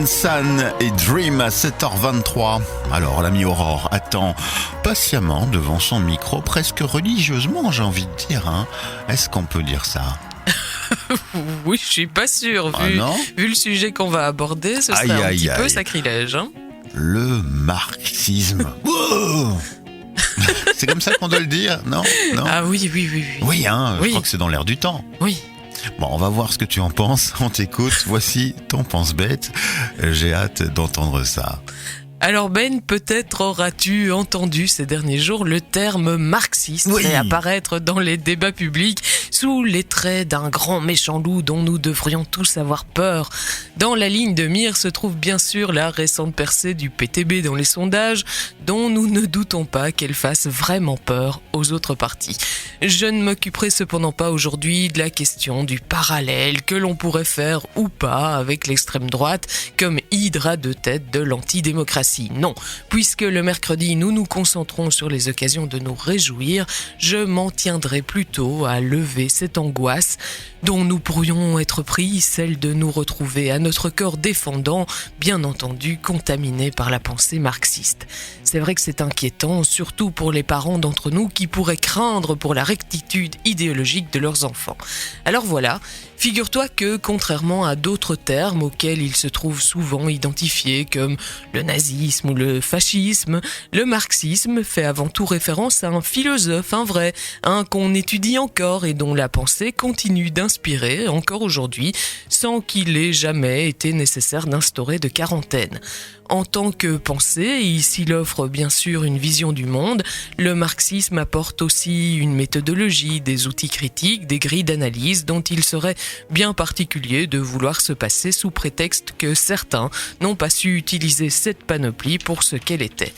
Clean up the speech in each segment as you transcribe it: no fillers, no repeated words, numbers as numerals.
Sun et Dream à 7h23. Alors l'ami Aurore attend patiemment devant son micro, presque religieusement j'ai envie de dire. Est-ce qu'on peut dire ça? Oui, je suis pas sûre. Vu le sujet qu'on va aborder, ce serait un petit peu sacrilège. Le marxisme. C'est comme ça qu'on doit le dire, non? Ah oui. Oui, je crois que c'est dans l'air du temps. Oui. Bon, on va voir ce que tu en penses. On t'écoute. Voici ton pense-bête. J'ai hâte d'entendre ça. Alors Ben, peut-être auras-tu entendu ces derniers jours le terme marxiste apparaître dans les débats publics sous les traits d'un grand méchant loup dont nous devrions tous avoir peur. Dans la ligne de mire se trouve bien sûr la récente percée du PTB dans les sondages, dont nous ne doutons pas qu'elle fasse vraiment peur aux autres partis. Je ne m'occuperai cependant pas aujourd'hui de la question du parallèle que l'on pourrait faire ou pas avec l'extrême droite comme hydre à deux têtes de l'antidémocratie. Non, puisque le mercredi nous nous concentrons sur les occasions de nous réjouir, je m'en tiendrai plutôt à lever cette angoisse dont nous pourrions être pris, celle de nous retrouver à notre corps défendant, bien entendu contaminé par la pensée marxiste. C'est vrai que c'est inquiétant, surtout pour les parents d'entre nous qui pourraient craindre pour la rectitude idéologique de leurs enfants. Alors voilà, figure-toi que, contrairement à d'autres termes auxquels ils se trouvent souvent identifiés comme le nazisme ou le fascisme, le marxisme fait avant tout référence à un philosophe, un vrai, un qu'on étudie encore et dont la pensée continue d'inspirer encore aujourd'hui, sans qu'il ait jamais été nécessaire d'instaurer de quarantaine. En tant que pensée, s'il offre bien sûr une vision du monde, le marxisme apporte aussi une méthodologie, des outils critiques, des grilles d'analyse dont il serait bien particulier de vouloir se passer sous prétexte que certains n'ont pas su utiliser cette panoplie pour ce qu'elle était.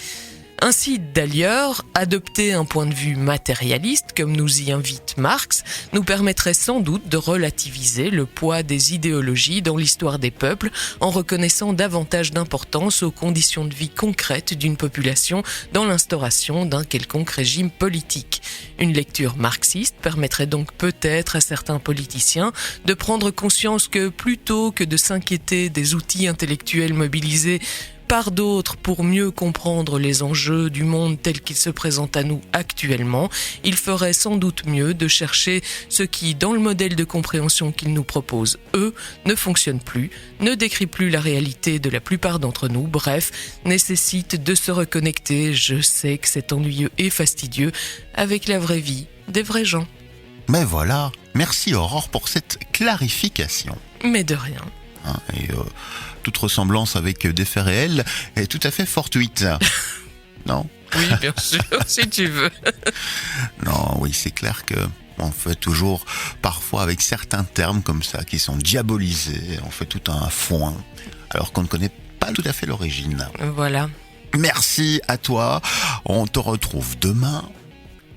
Ainsi d'ailleurs, adopter un point de vue matérialiste, comme nous y invite Marx, nous permettrait sans doute de relativiser le poids des idéologies dans l'histoire des peuples en reconnaissant davantage d'importance aux conditions de vie concrètes d'une population dans l'instauration d'un quelconque régime politique. Une lecture marxiste permettrait donc peut-être à certains politiciens de prendre conscience que plutôt que de s'inquiéter des outils intellectuels mobilisés par d'autres pour mieux comprendre les enjeux du monde tel qu'il se présente à nous actuellement, il ferait sans doute mieux de chercher ce qui, dans le modèle de compréhension qu'ils nous proposent, ne fonctionne plus, ne décrit plus la réalité de la plupart d'entre nous, bref, nécessite de se reconnecter, je sais que c'est ennuyeux et fastidieux, avec la vraie vie des vrais gens. Mais voilà, merci Aurore pour cette clarification. Mais de rien. Toute ressemblance avec des faits réels est tout à fait fortuite. Non? Oui, bien sûr, si tu veux. Non, oui, c'est clair que on fait toujours, parfois avec certains termes comme ça, qui sont diabolisés, on fait tout un foin, alors qu'on ne connaît pas tout à fait l'origine. Voilà. Merci à toi, on te retrouve demain.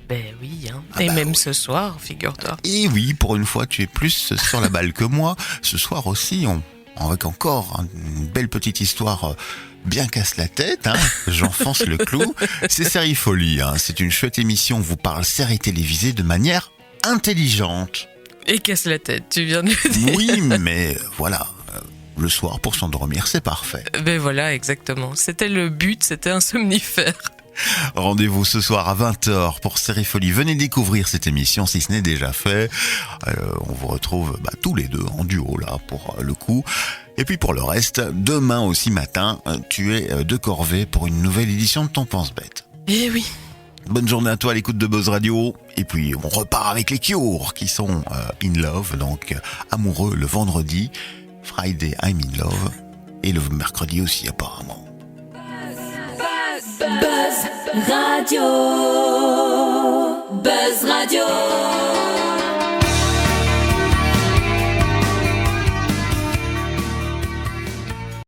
Ben oui, et même ce soir, figure-toi. Et oui, pour une fois, tu es plus sur la balle que moi. Ce soir aussi, avec encore une belle petite histoire bien casse la tête, j'enfonce le clou. C'est Série Folie, c'est une chouette émission, on vous parle séries télévisées de manière intelligente. Et casse la tête, tu viens de le dire. Oui, mais voilà, le soir pour s'endormir, c'est parfait. Ben voilà, exactement. C'était le but, c'était un somnifère. Rendez-vous ce soir à 20h pour Série Folie. Venez découvrir cette émission si ce n'est déjà fait. On vous retrouve tous les deux en duo là pour le coup. Et puis pour le reste, demain aussi matin, tu es de corvée pour une nouvelle édition de ton pense-bête. Eh oui. Bonne journée à toi à l'écoute de Buzz Radio. Et puis on repart avec les Cure qui sont in love, donc amoureux le vendredi. Friday I'm in love. Et le mercredi aussi apparemment. Buzz Radio. Buzz Radio.